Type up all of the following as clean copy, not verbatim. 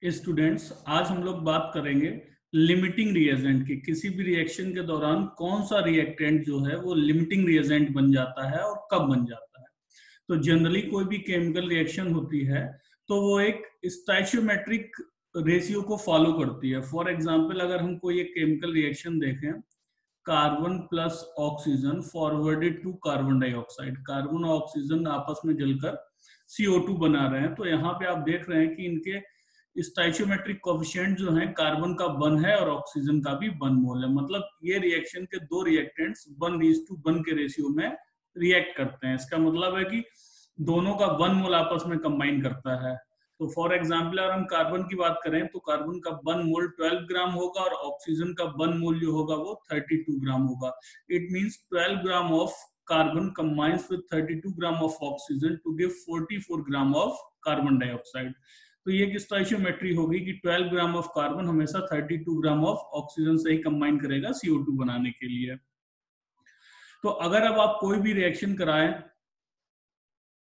Students, आज हम लोग बात करेंगे लिमिटिंग रिएजेंट की। किसी भी रिएक्शन के दौरान कौन सा रिएक्टेंट जो है वो लिमिटिंग रिएजेंट बन जाता है और कब बन जाता है। तो जनरली कोई भी केमिकल रिएक्शन होती है तो वो एक स्टोइचियोमेट्रिक रेशियो को फॉलो करती है। फॉर एग्जांपल, अगर हम कोई एक केमिकल रिएक्शन देखें, carbon plus oxygen forwarded to carbon dioxide, carbon और ऑक्सीजन आपस में जलकर CO2 बना रहे हैं, तो यहाँ पे आप देख रहे हैं कि इनके स्टोइचियोमेट्रिक कोएफिशिएंट जो है कार्बन का 1 है और ऑक्सीजन का भी 1 मोल है। मतलब ये रिएक्शन के दो रिएक्टेंट्स 1:1 के रेशियो में रिएक्ट करते हैं। इसका मतलब है कि दोनों का 1 मोल आपस में कंबाइन करता है। तो फॉर एग्जाम्पल, अगर हम कार्बन की बात करें तो कार्बन का 1 मोल 12 ग्राम होगा और ऑक्सीजन का 1 मोल जो होगा वो 32 ग्राम होगा। It means 12 gram of carbon combines with 32 gram of oxygen to give 44 gram of carbon dioxide. तो ये एक स्टोइचियोमेट्री होगी कि 12 ग्राम ऑफ कार्बन हमेशा 32 ग्राम ऑफ ऑक्सीजन से ही कंबाइन करेगा CO2 बनाने के लिए। तो अगर अब आप कोई भी रिएक्शन कराएं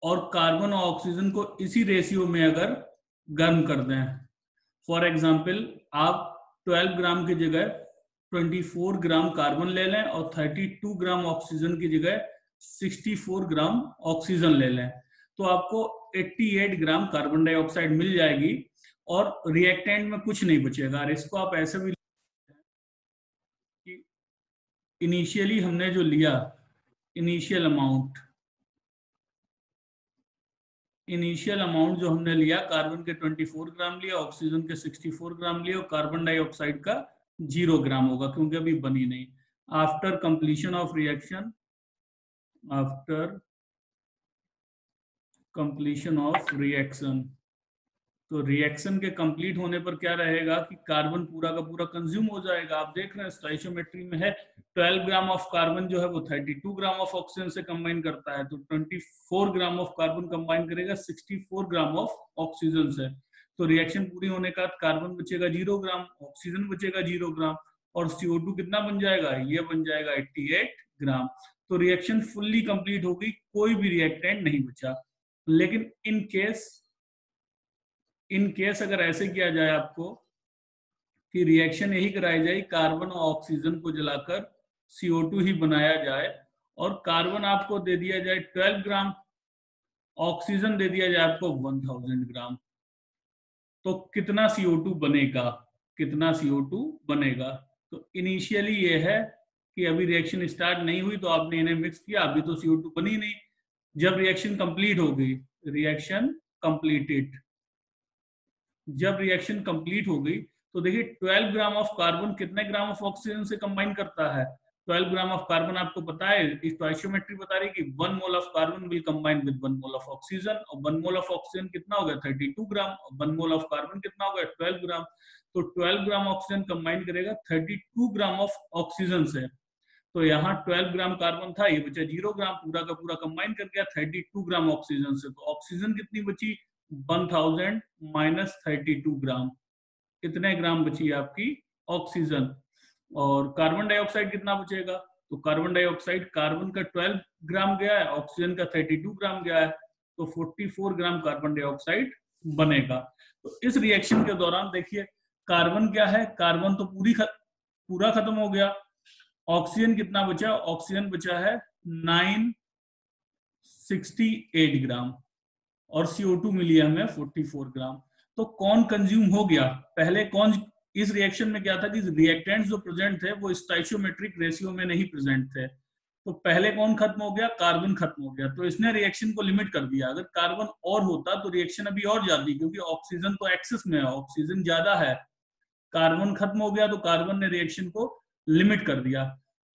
और कार्बन और ऑक्सीजन को इसी रेशियो में अगर गर्म कर दें, फॉर एग्जाम्पल आप 12 ग्राम की जगह 24 ग्राम कार्बन ले लें और 32 ग्राम ऑक्सीजन की जगह 64 ग्राम ऑक्सीजन ले लें, तो आपको 88 ग्राम कार्बन डाइऑक्साइड मिल जाएगी और रिएक्टेंट में कुछ नहीं बचेगा। और इसको आप ऐसे भी कि इनिशियली हमने जो लिया इनिशियल अमाउंट जो हमने लिया, कार्बन के 24 ग्राम लिया, ऑक्सीजन के 64 ग्राम लिया और कार्बन डाइऑक्साइड का 0 ग्राम होगा क्योंकि अभी बनी नहीं। आफ्टर कंप्लीशन ऑफ रिएक्शन, तो रिएक्शन के कंप्लीट होने पर क्या रहेगा कि कार्बन पूरा का पूरा कंज्यूम हो जाएगा। आप देख रहे हैं स्टोइचियोमेट्री में है 12 ग्राम ऑफ कार्बन जो है वो 32 ग्राम ऑफ ऑक्सीजन से कंबाइन करता है, तो 24 ग्राम ऑफ कार्बन कंबाइन करेगा 64 ग्राम ऑफ ऑक्सीजन से। तो रिएक्शन पूरी होने का कार्बन बचेगा 0 ग्राम, ऑक्सीजन बचेगा 0 ग्राम और CO2 कितना बन जाएगा, ये बन जाएगा 88 ग्राम। तो रिएक्शन फुल्ली कंप्लीट हो गई, कोई भी रिएक्टेंट नहीं बचा। लेकिन इन केस अगर ऐसे किया जाए आपको कि रिएक्शन यही कराई जाए, कार्बन और ऑक्सीजन को जलाकर CO2 ही बनाया जाए और कार्बन आपको दे दिया जाए 12 ग्राम, ऑक्सीजन दे दिया जाए आपको 1000 ग्राम, तो कितना CO2 बनेगा? तो इनिशियली ये है कि अभी रिएक्शन स्टार्ट नहीं हुई तो आपने इन्हें मिक्स किया, अभी तो CO2 बनी नहीं। जब रिएक्शन कंप्लीट हो गई, जब रिएक्शन कंप्लीट हो गई तो देखिए 12 ग्राम ऑफ कार्बन कितने ग्राम ऑफ ऑक्सीजन से कंबाइन करता है। 12 ग्राम ऑफ कार्बन आपको पता है, स्टोइचियोमेट्री बता रही है कि 1 mole of carbon will combine with 1 mole of oxygen, और 1 मोल ऑफ ऑक्सीजन कितना हो गया 32 ग्राम, और 1 मोल ऑफ कार्बन कितना हो गया 12 ग्राम। तो 12 ग्राम ऑक्सीजन कंबाइन करेगा 32 ग्राम ऑफ ऑक्सीजन से। तो यहाँ 12 ग्राम कार्बन था, ये बचा 0 ग्राम, पूरा का पूरा कंबाइन कर गया 32 ग्राम ऑक्सीजन से। तो ऑक्सीजन कितनी बची 1000 माइनस 32 ग्राम, इतने ग्राम बची आपकी ऑक्सीजन। और कार्बन डाइऑक्साइड कितना बचेगा, तो कार्बन डाइऑक्साइड, कार्बन का 12 ग्राम गया है, ऑक्सीजन का 32 ग्राम गया है, तो 44 ग्राम कार्बन डाइऑक्साइड बनेगा। तो इस रिएक्शन के दौरान देखिए कार्बन क्या है, कार्बन तो पूरा खत्म हो गया। ऑक्सीजन कितना बचा, ऑक्सीजन बचा है 968 ग्राम और CO2 मिली है हमें 44 ग्राम। तो कौन कंज्यूम हो गया पहले, कौन इस रिएक्शन में क्या था कि रिएक्टेंट्स जो प्रेजेंट थे वो स्टोइचियोमेट्रिक रेशियो में नहीं प्रेजेंट थे, तो पहले कौन खत्म हो गया, कार्बन खत्म हो गया। तो इसने रिएक्शन को लिमिट कर दिया। अगर कार्बन और होता तो रिएक्शन अभी और जाती, क्योंकि ऑक्सीजन तो एक्सेस में है, ऑक्सीजन ज्यादा है। कार्बन खत्म हो गया तो कार्बन ने रिएक्शन को लिमिट कर दिया।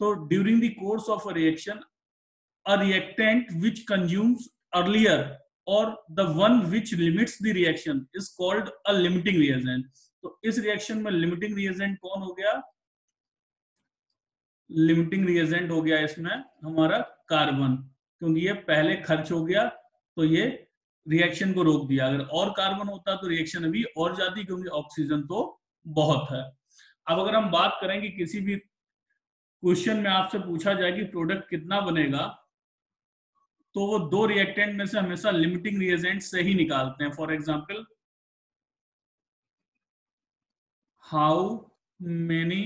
तो during the course of a reaction, a reactant which consumes earlier or the one which limits the reaction is called a limiting reagent। तो इस रिएक्शन में लिमिटिंग रिएजेंट कौन हो गया, लिमिटिंग रिएजेंट हो गया इसमें हमारा कार्बन, क्योंकि ये पहले खर्च हो गया तो ये रिएक्शन को रोक दिया। अगर और कार्बन होता तो रिएक्शन अभी और जाती, क्योंकि ऑक्सीजन तो बहुत है। अब अगर हम बात करें कि किसी भी क्वेश्चन में आपसे पूछा जाए कि प्रोडक्ट कितना बनेगा, तो वो दो रिएक्टेंट में से हमेशा लिमिटिंग रिएजेंट से ही निकालते हैं। For example how many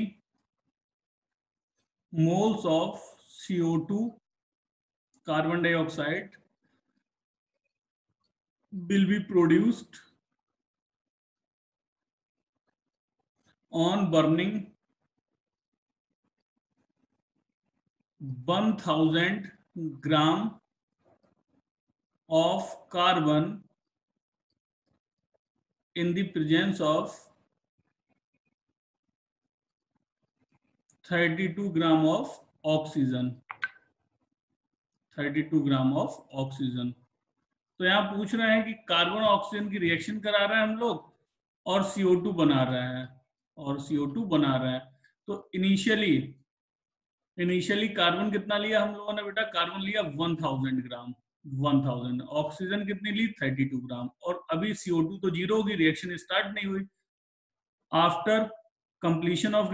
moles of CO2 carbon dioxide will be produced on burning 1000 gram of carbon in the presence of 32 gram of oxygen. 32 gram of oxygen. तो यहाँ पूछ रहे हैं कि कार्बन ऑक्सीजन की रिएक्शन करा रहे हैं हम लोग और CO2 बना रहे हैं तो इनिशियली कार्बन कितना लिया हम लोगों ने बेटा? कार्बन लिया 1000 ग्राम, 1000। ऑक्सीजन कितनी ली? 32 ग्राम। और अभी CO2 तो जीरो होगी, रिएक्शन स्टार्ट नहीं हुई। आफ्टर कंप्लीशन ऑफ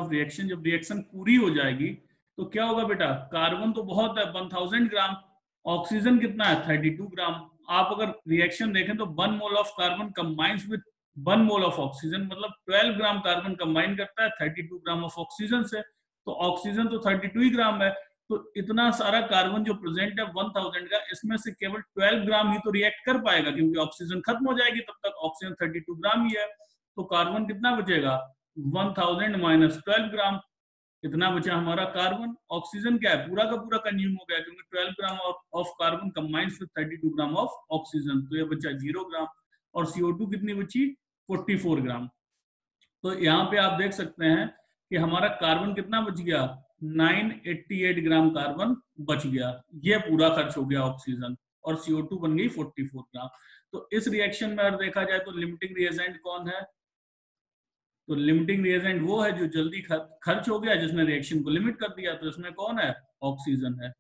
रिएक्शन, जब रिएक्शन पूरी हो जाएगी तो क्या होगा बेटा? कार्बन तो बहुत है 1000 ग्राम, ऑक्सीजन कितना है? 32 ग्राम। आप अगर रिएक्शन देखें तो 1 mole of carbon combines with 1 mole of oxygen, मतलब 12 ग्राम कार्बन कंबाइन करता है 32 ग्राम ऑफ ऑक्सीजन से। तो ऑक्सीजन तो 32 ही ग्राम है। तो इतना सारा कार्बन जो प्रेजेंट है 1000 का, इसमें से केवल 12 ग्राम ही तो रिएक्ट कर पाएगा, क्योंकि ऑक्सीजन खत्म हो जाएगी, तब तक ऑक्सीजन 32 ग्राम ही है। तो कार्बन कितना बचेगा? 1000 माइनस 12 ग्राम, इतना बचा हमारा कार्बन। ऑक्सीजन क्या है? पूरा का पूरा कंज्यूम हो गया, क्योंकि 12 gram of carbon combines with 32 gram of oxygen, तो ये बचा 0 ग्राम। और CO2 कितनी बची? 44 ग्राम। तो यहाँ पे आप देख सकते हैं कि हमारा कार्बन कितना बच गया? 988 ग्राम कार्बन बच गया। ये पूरा खर्च हो गया ऑक्सीजन, और CO2 बन गई 44 ग्राम। तो इस रिएक्शन में अगर देखा जाए तो लिमिटिंग रिएजेंट कौन है? तो लिमिटिंग रिएजेंट वो है जो जल्दी खर्च हो गया, जिसने रिएक्शन को लिमिट कर दिया। तो इसमें कौन है? ऑक्सीजन है।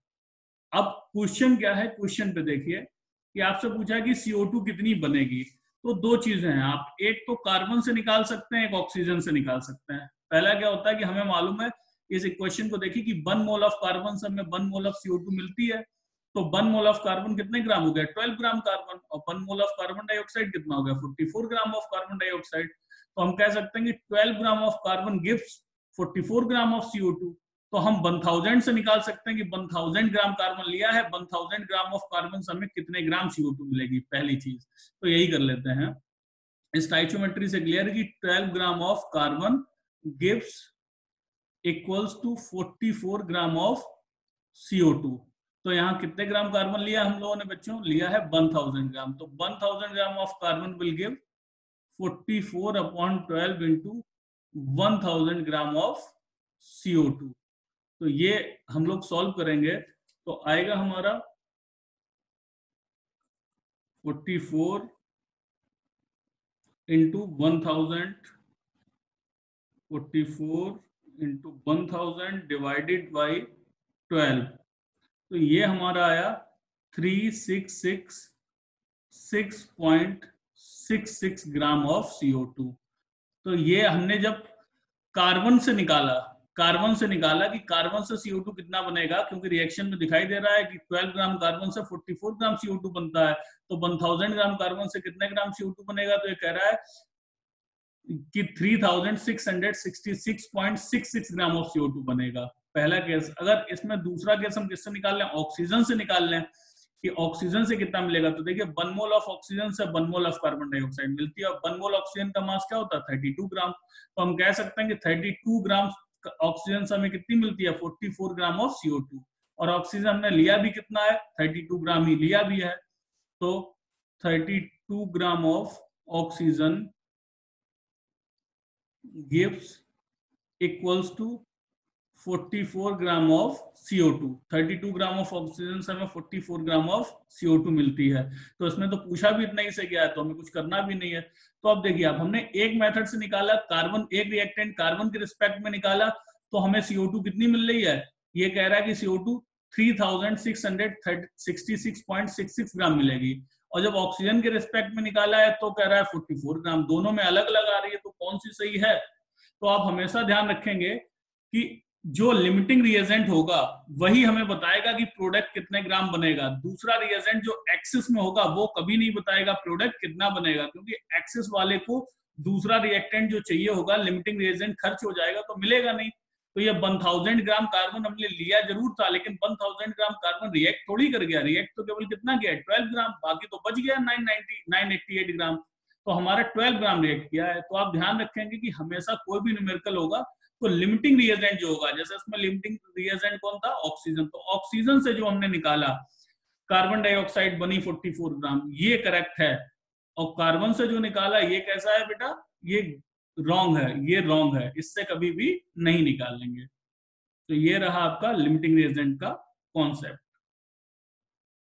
अब क्वेश्चन क्या है? क्वेश्चन पे देखिए कि आपसे पूछा कि CO2 कितनी बनेगी। तो दो चीजें हैं, आप एक तो कार्बन से निकाल सकते हैं, एक ऑक्सीजन से निकाल सकते हैं। पहला क्या होता है कि हमें मालूम है, इस इक्वेशन को देखिए कि 1 मोल ऑफ कार्बन से हमें 1 मोल ऑफ CO2 मिलती है। तो 1 मोल ऑफ कार्बन कितने ग्राम हो गया? 12 ग्राम कार्बन। और 1 मोल ऑफ कार्बन डाइऑक्साइड कितना हो गया? 44 ग्राम ऑफ कार्बन डाइऑक्साइड। तो हम कह सकते हैं कि 12 gram of carbon gives 44 gram of CO2। तो हम 1000 से निकाल सकते हैं कि 1000 ग्राम कार्बन लिया है, 1000 ग्राम ऑफ कार्बन से हमें कितने ग्राम CO2 मिलेगी, पहली चीज। तो यही कर लेते हैं। स्टोइचियोमेट्री से क्लियर कि 12 gram of carbon gives equals to 44 gram of CO2। तो यहाँ कितने ग्राम कार्बन लिया हम लोगों ने बच्चों? लिया है 1000 ग्राम। तो 1000 ग्राम of carbon will give 44/12 into 1000 gram of CO2। तो ये हम लोग सॉल्व करेंगे तो आएगा हमारा 44 इंटू 1000, 44 इंटू 1000 डिवाइडेड बाई 12। तो ये हमारा आया 366.66 ग्राम ऑफ CO2। तो ये हमने जब कार्बन से निकाला कि कार्बन से CO2 कितना बनेगा, क्योंकि रिएक्शन में दिखाई दे रहा है कि 12 ग्राम कार्बन से 44 ग्राम CO2 बनता है। तो 1000 ग्राम कार्बन से कितने ग्राम CO2 बनेगा? तो ये कह रहा है कि 3666.66 ग्राम ऑफ CO2 बनेगा। पहला केस। अगर इसमें दूसरा केस हम किससे निकाल लें? ऑक्सीजन से निकाल लें कि ऑक्सीजन से कितना मिलेगा। तो देखिए 1 मोल ऑफ ऑक्सीजन से 1 मोल ऑफ कार्बन डाइऑक्साइड मिलती है, और 1 मोल ऑक्सीजन का मास क्या होता है? 32 ग्राम। तो हम कह सकते हैं कि 32 ग्राम ऑक्सीजन से हमें कितनी मिलती है? 44 ग्राम ऑफ CO2। और ऑक्सीजन हमने लिया भी कितना है? 32 ग्राम ही लिया भी है। तो 32 gram of oxygen gives equals to 44 gram of CO2। 32 gram of oxygen से हमें 44 ग्राम ऑफ CO2 मिलती है। तो इसमें तो पूछा भी इतना ही से गया है, तो हमें कुछ करना भी नहीं है। तो अब देखिए, अब हमने एक मेथड से निकाला कार्बन, एक रिएक्टेंट कार्बन के रिस्पेक्ट में निकाला, तो हमें CO2 कितनी मिल रही है? ये कह रहा है कि CO2 3666.66 ग्राम मिलेगी। और जब ऑक्सीजन के रिस्पेक्ट में निकाला है तो कह रहा है 44 ग्राम। दोनों में अलग अलग आ रही है, तो कौन सी सही है? तो आप हमेशा ध्यान रखेंगे कि जो लिमिटिंग रिएजेंट होगा वही हमें बताएगा कि प्रोडक्ट कितने ग्राम बनेगा। दूसरा रिएजेंट जो एक्सिस में होगा वो कभी नहीं बताएगा प्रोडक्ट कितना बनेगा, क्योंकि एक्सिस वाले को दूसरा रिएक्टेंट जो चाहिए होगा, लिमिटिंग रिएजेंट खर्च हो जाएगा तो मिलेगा नहीं। तो ये 1000 ग्राम कार्बन हमने लिया जरूर था, लेकिन 1000 ग्राम कार्बन रिएक्ट थोड़ी कर गया। रिएक्ट तो केवल कितना गया, 12 ग्राम, बाकी तो बच गया 988 ग्राम। तो हमारा 12 ग्राम रिएक्ट किया है। तो आप ध्यान रखेंगे कि हमेशा कोई भी न्यूमेरिकल होगा तो लिमिटिंग रिएजेंट जो होगा, जैसे इसमें लिमिटिंग रिएजेंट कौन था, ऑक्सीजन, तो ऑक्सीजन से जो हमने निकाला कार्बन डाइऑक्साइड बनी 44 ग्राम, ये करेक्ट है। और कार्बन से जो निकाला ये कैसा है बेटा, ये रॉन्ग है, ये रॉन्ग है, इससे कभी भी नहीं निकाल लेंगे। तो ये रहा आपका लिमिटिंग रिएजेंट का कॉन्सेप्ट।